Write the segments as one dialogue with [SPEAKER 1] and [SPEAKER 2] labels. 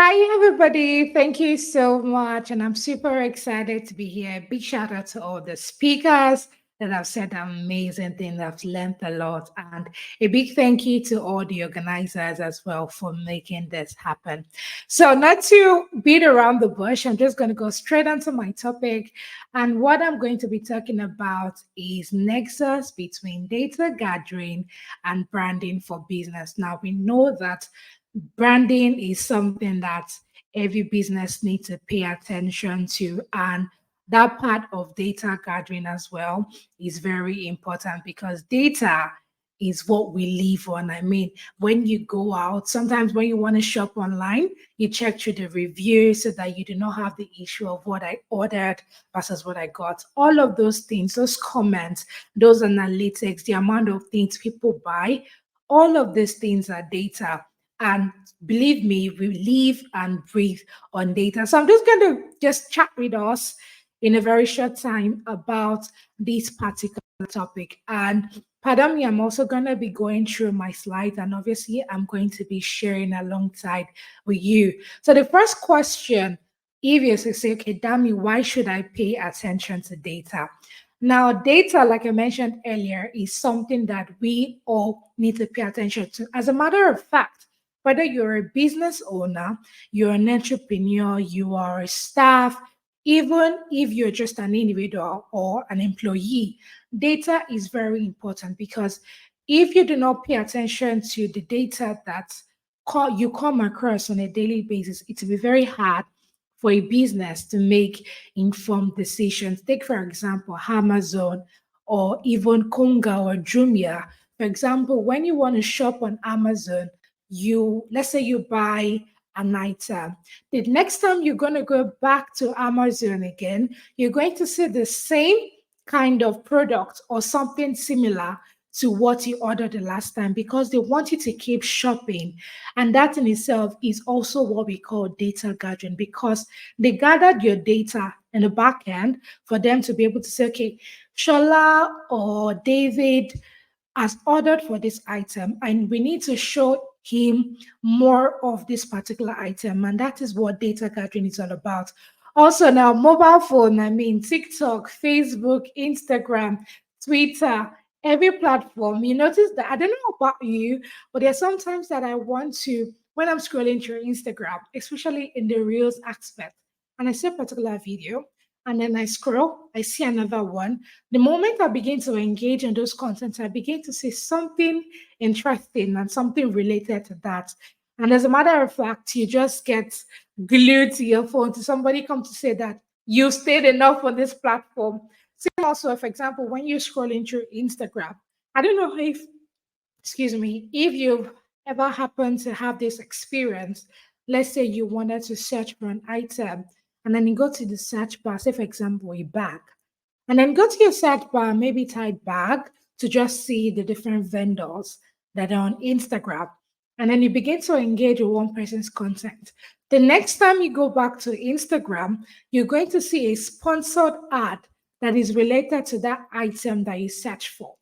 [SPEAKER 1] Hi, everybody. Thank you so much. And I'm super excited to be here. Big shout out to all the speakers that have said amazing things. I've learned a lot. And a big thank you to all the organizers as well for making this happen. So, not to beat around the bush, I'm just going to go straight onto my topic. And what I'm going to be talking about is nexus between data gathering and branding for business. Now, we know that branding is something that every business needs to pay attention to, and that part of data gathering as well is very important because data is what we live on. I mean, when you go out, sometimes when you want to shop online, you check through the reviews so that you do not have the issue of what I ordered versus what I got. All of those things, those comments, those analytics, the amount of things people buy, all of these things are data. And believe me, we live and breathe on data. So I'm just going to just chat with us in a very short time about this particular topic. And pardon me, I'm also going to be going through my slides, and obviously I'm going to be sharing alongside with you. So the first question, if you say, okay, Dami, why should I pay attention to data? Now, data, like I mentioned earlier, is something that we all need to pay attention to. As a matter of fact, whether you're a business owner, you're an entrepreneur, you are a staff, even if you're just an individual or an employee, data is very important because if you do not pay attention to the data that you come across on a daily basis, it will be very hard for a business to make informed decisions. Take, for example, Amazon or even Konga or Jumia. For example, when you want to shop on Amazon, let's say you buy an item. The next time you're going to go back to Amazon again, you're going to see the same kind of product or something similar to what you ordered the last time because they want you to keep shopping. And that in itself is also what we call data gathering because they gathered your data in the back end for them to be able to say, okay, Shola or David has ordered for this item and we need to show him more of this particular item, and that is what data gathering is all about. Also, now mobile phone, I mean TikTok, Facebook, Instagram, Twitter, every platform. You notice that I don't know about you, but there's sometimes that I want to when I'm scrolling through Instagram, especially in the reels aspect, and I see a particular video, and then I scroll, I see another one. The moment I begin to engage in those contents, I begin to see something interesting and something related to that. And as a matter of fact, you just get glued to your phone to somebody come to say that you stayed enough on this platform. Same also, for example, when you're scrolling through Instagram, I don't know if, excuse me, if you've ever happened to have this experience. Let's say you wanted to search for an item and then you go to the search bar, say, for example, a bag. And then go to your search bar, maybe type bag to just see the different vendors that are on Instagram. And then you begin to engage with one person's content. The next time you go back to Instagram, you're going to see a sponsored ad that is related to that item that you search for.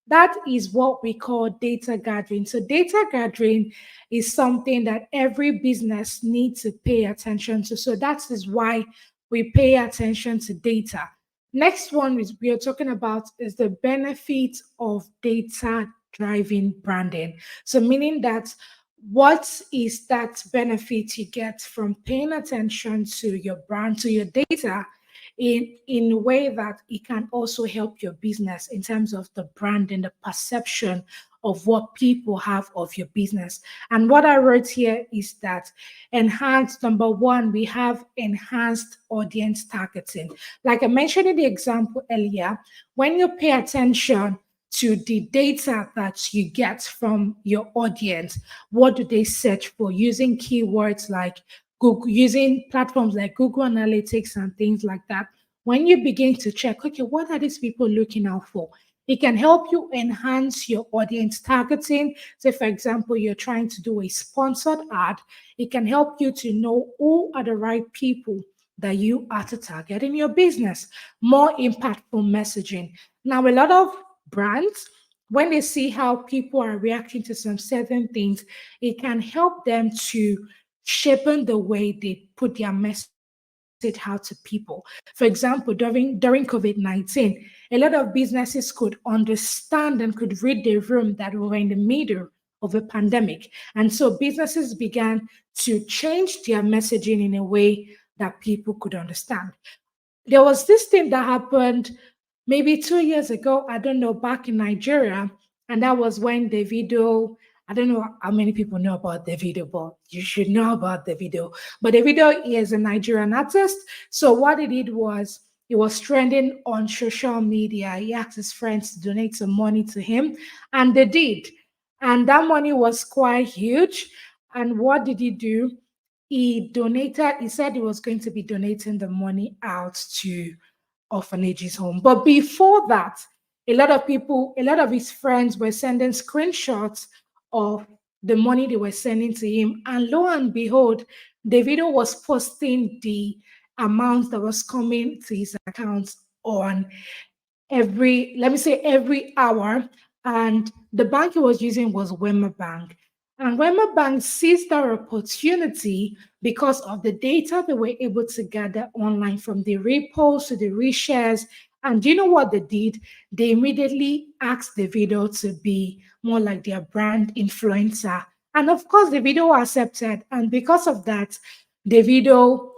[SPEAKER 1] That is what we call data gathering. So, data gathering is something that every business needs to pay attention to. So, that is why we pay attention to data. Next one we are talking about is the benefit of data driving branding. So, meaning that what is that benefit you get from paying attention to your brand, to your data, in a way that it can also help your business in terms of the brand and the perception of what people have of your business. And what I wrote here is that enhanced, number one, we have enhanced audience targeting. Like I mentioned in the example earlier, when you pay attention to the data that you get from your audience, what do they search for using keywords like Google, using platforms like Google Analytics and things like that. When you begin to check, okay, what are these people looking out for? It can help you enhance your audience targeting. Say, for example, you're trying to do a sponsored ad, it can help you to know who are the right people that you are to target in your business. More impactful messaging. Now, a lot of brands, when they see how people are reacting to some certain things, it can help them to shaping the way they put their message out to people. For example, during COVID-19, a lot of businesses could understand and could read the room that we were in the middle of a pandemic. And so businesses began to change their messaging in a way that people could understand. There was this thing that happened maybe 2 years ago, I don't know, back in Nigeria. And that was when the video, I don't know how many people know about the video, but you should know about the video. But the video is a Nigerian artist. So what he did was it was trending on social media. He asked his friends to donate some money to him, and they did. And that money was quite huge. And what did he do? He said he was going to be donating the money out to orphanages home. But before that, a lot of his friends were sending screenshots of the money they were sending to him. And lo and behold, the video was posting the amount that was coming to his accounts on let me say every hour. And the bank he was using was Wema Bank. And Wema Bank seized that opportunity because of the data they were able to gather online from the reposts to the reshares. And do you know what they did? They immediately asked the video to be more like their brand influencer. And of course, the video accepted. And because of that, the video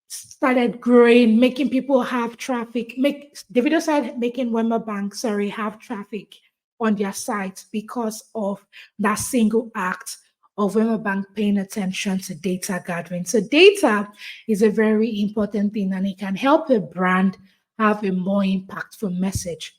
[SPEAKER 1] started growing, making people have traffic. The video started making Wema Bank, have traffic on their site because of that single act of Wema Bank paying attention to data gathering. So data is a very important thing, and it can help a brand have a more impactful message.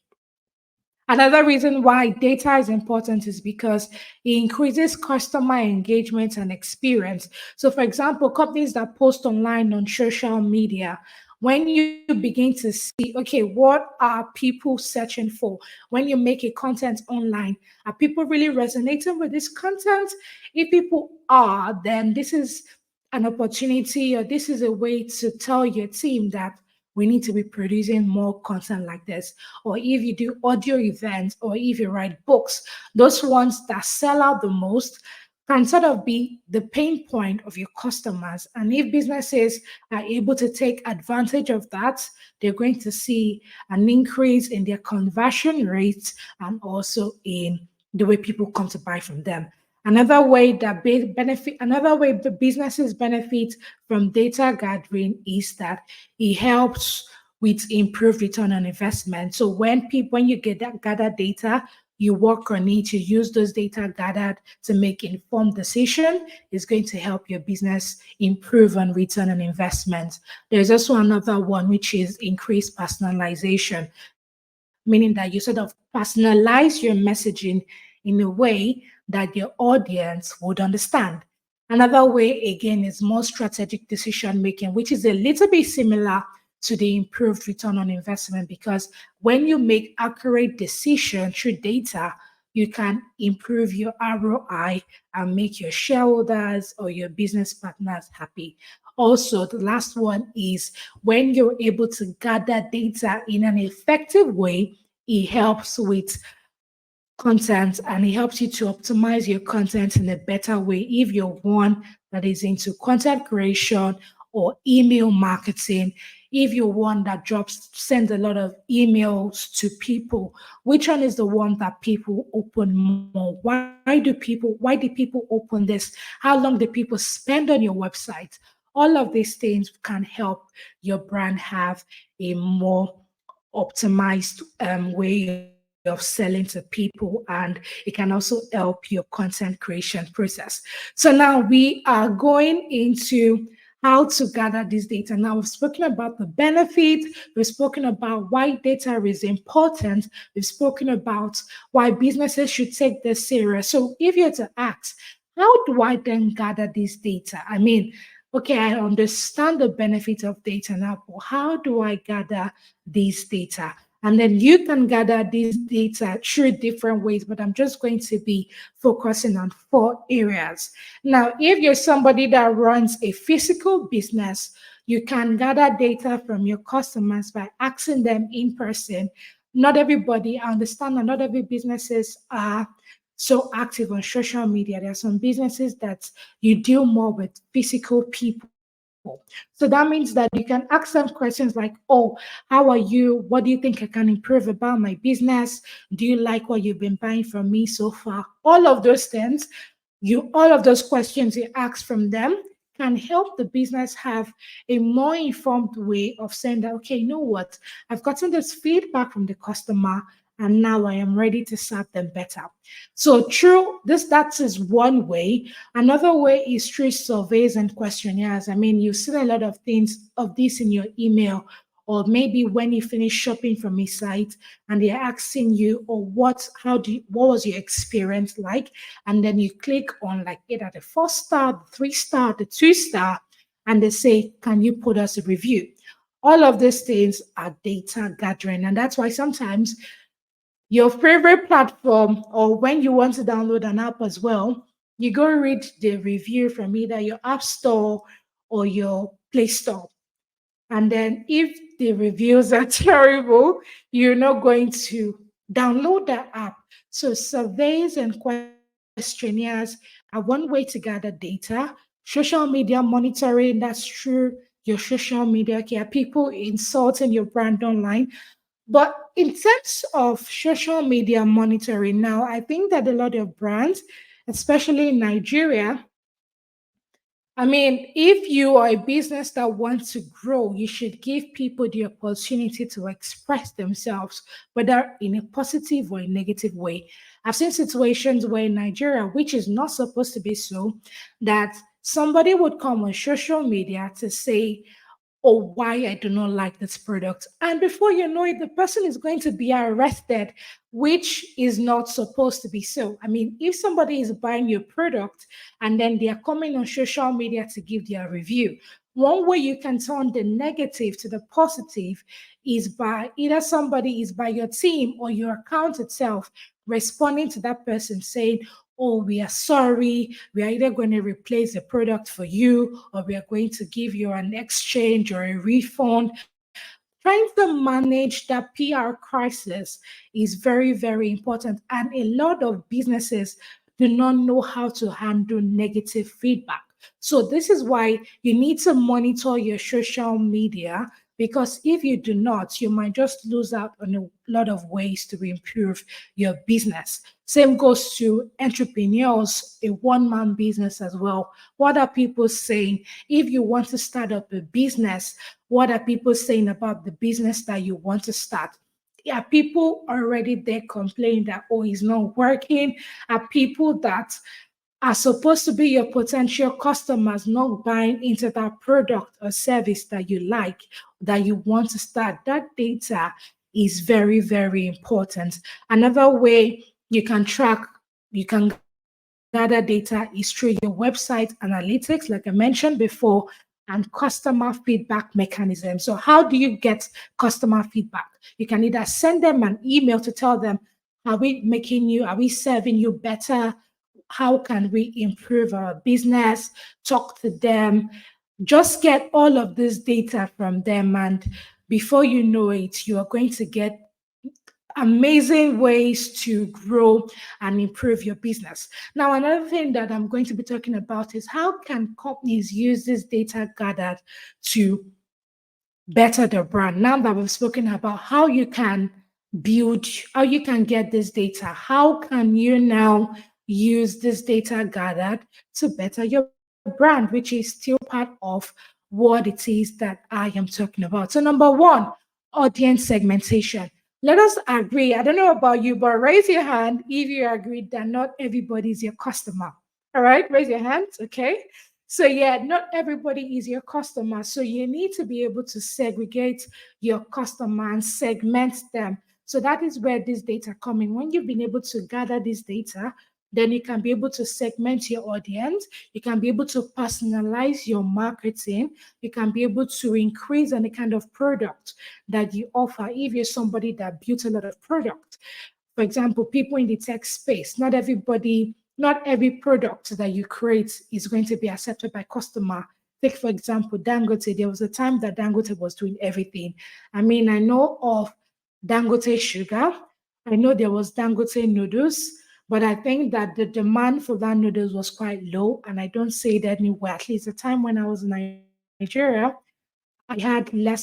[SPEAKER 1] Another reason why data is important is because it increases customer engagement and experience. So, for example, companies that post online on social media, when you begin to see, okay, what are people searching for? When you make a content online, are people really resonating with this content? If people are, then this is an opportunity, or this is a way to tell your team that we need to be producing more content like this. Or if you do audio events, or if you write books, those ones that sell out the most can sort of be the pain point of your customers. And if businesses are able to take advantage of that, they're going to see an increase in their conversion rates and also in the way people come to buy from them. Another way the businesses benefit from data gathering is that it helps with improved return on investment. So when you gather data, you work on it, you use those data gathered to make informed decision, it's going to help your business improve on return on investment. There's also another one, which is increased personalization, meaning that you sort of personalize your messaging in a way that your audience would understand. Another way, again, is more strategic decision making, which is a little bit similar to the improved return on investment, because when you make accurate decisions through data, you can improve your ROI and make your shareholders or your business partners happy. Also, the last one is when you're able to gather data in an effective way, it helps with content, and it helps you to optimize your content in a better way if you're one that is into content creation or email marketing. If you're one that sends a lot of emails to people, which one is the one that people open more? Why do people open this? How long do people spend on your website? All of these things can help your brand have a more optimized way of selling to people, and it can also help your content creation process. So now we are going into how to gather this data. Now we've spoken about the benefits, we've spoken about why data is important, we've spoken about why businesses should take this serious. So if you're to ask, how do I then gather this data? I mean, okay, I understand the benefit of data now, but how do I gather this data? And then you can gather this data through different ways, but I'm just going to be focusing on 4 areas. Now, if you're somebody that runs a physical business, you can gather data from your customers by asking them in person. Not everybody, I understand that not every businesses are so active on social media. There are some businesses that you deal more with physical people. So that means that you can ask them questions like, oh, how are you? What do you think I can improve about my business? Do you like what you've been buying from me so far? All of those things, all of those questions you ask from them can help the business have a more informed way of saying that, okay, you know what, I've gotten this feedback from the customer and now I am ready to serve them better. So true, that is one way. Another way is through surveys and questionnaires. I mean, you see a lot of things of this in your email, or maybe when you finish shopping from a site and they're asking you, or what was your experience like? And then you click on like either the 4-star, the 3-star, the 2-star, and they say, can you put us a review? All of these things are data gathering. And that's why sometimes your favorite platform, or when you want to download an app as well, you go read the review from either your app store or your Play Store. And then if the reviews are terrible, you're not going to download that app. So surveys and questionnaires are one way to gather data. Social media monitoring, that's true. Your social media, okay, are people insulting your brand online? But in terms of social media monitoring now, I think that a lot of brands, especially in Nigeria, I mean, if you are a business that wants to grow, you should give people the opportunity to express themselves, whether in a positive or a negative way. I've seen situations where in Nigeria, which is not supposed to be so, that somebody would come on social media to say, or why I do not like this product. And before you know it, the person is going to be arrested, which is not supposed to be so. I mean, if somebody is buying your product and then they are coming on social media to give their review, one way you can turn the negative to the positive is by either somebody is by your team or your account itself responding to that person saying, oh, we are sorry, we are either going to replace the product for you or we are going to give you an exchange or a refund. Trying to manage that PR crisis is very, very important. And a lot of businesses do not know how to handle negative feedback. So, this is why you need to monitor your social media, because if you do not, you might just lose out on a lot of ways to improve your business. Same goes to entrepreneurs, a one-man business as well. What are people saying? If you want to start up a business, what are people saying about the business that you want to start? Yeah, people already there complaining that, oh, it's not working. Are people that are supposed to be your potential customers not buying into that product or service that you like, that you want to start? That data is very, very important. Another way you can track, you can gather data is through your website analytics, like I mentioned before, and customer feedback mechanism. So, how do you get customer feedback? You can either send them an email to tell them, are we serving you better? How can we improve our business? Talk to them, just get all of this data from them. And before you know it, you are going to get amazing ways to grow and improve your business. Now, another thing that I'm going to be talking about is how can companies use this data gathered to better their brand. Now that we've spoken about how you can build, how you can get this data, how can you now use this data gathered to better your brand, which is still part of what it is that I am talking about. So, number one, audience segmentation. Let us agree. I don't know about you, but raise your hand if you agree that not everybody is your customer. All right, raise your hands. Okay. So, yeah, not everybody is your customer. So, you need to be able to segregate your customer and segment them. So, that is where this data come in. When you've been able to gather this data, then you can be able to segment your audience. You can be able to personalize your marketing. You can be able to increase on the kind of product that you offer if you're somebody that built a lot of product. For example, people in the tech space, not every product that you create is going to be accepted by customer. Take, for example, Dangote. There was a time that Dangote was doing everything. I mean, I know of Dangote sugar. I know there was Dangote noodles, But I think that the demand for that noodles was quite low, and I don't say it anywhere. At least the time when I was in Nigeria, I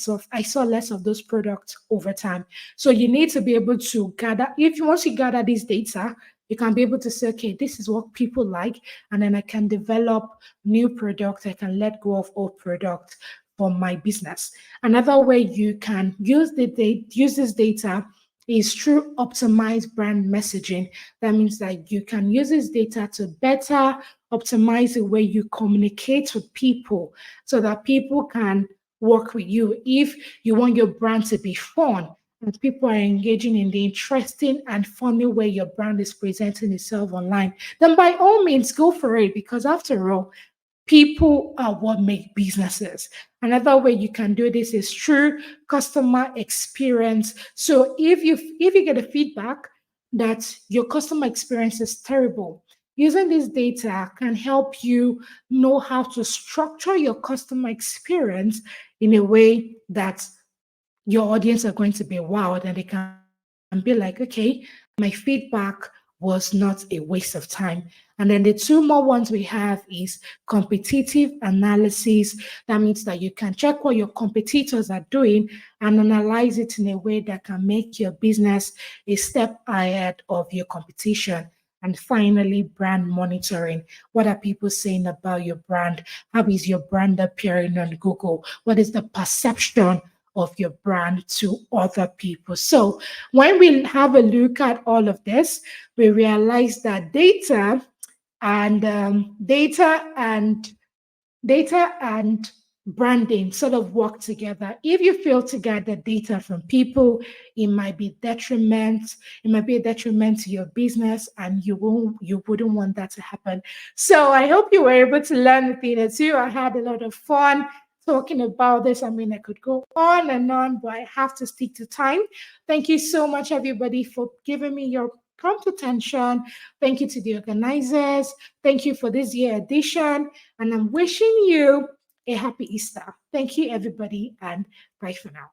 [SPEAKER 1] saw less of those products over time. So you need to be able to gather, if once you gather this data, you can be able to say, okay, this is what people like, and then I can develop new products. I can let go of old products for my business. Another way you can use this data is through optimized brand messaging. That means that you can use this data to better optimize the way you communicate with people so that people can work with you. If you want your brand to be fun and people are engaging in the interesting and funny way your brand is presenting itself online, then by all means go for it, because after all, people are what make businesses. Another way you can do this is through customer experience. So if you get a feedback that your customer experience is terrible, using this data can help you know how to structure your customer experience in a way that your audience are going to be wowed, and they can be like, okay, my feedback was not a waste of time. And then the two more ones we have is competitive analysis. That means that you can check what your competitors are doing and analyze it in a way that can make your business a step ahead of your competition. And finally, brand monitoring. What are people saying about your brand? How is your brand appearing on Google? What is the perception of your brand to other people? So when we have a look at all of this, we realize that and data and data and branding sort of work together. If you fail to gather data from people, it might be detriment. It might be a detriment to your business, and you wouldn't want that to happen. So I hope you were able to learn a thing or two. I had a lot of fun talking about this. I mean, I could go on and on, but I have to stick to time. Thank you so much, everybody, for giving me your prompt attention. Thank you to the organizers. Thank you for this year edition. And I'm wishing you a happy Easter. Thank you, everybody, and bye for now.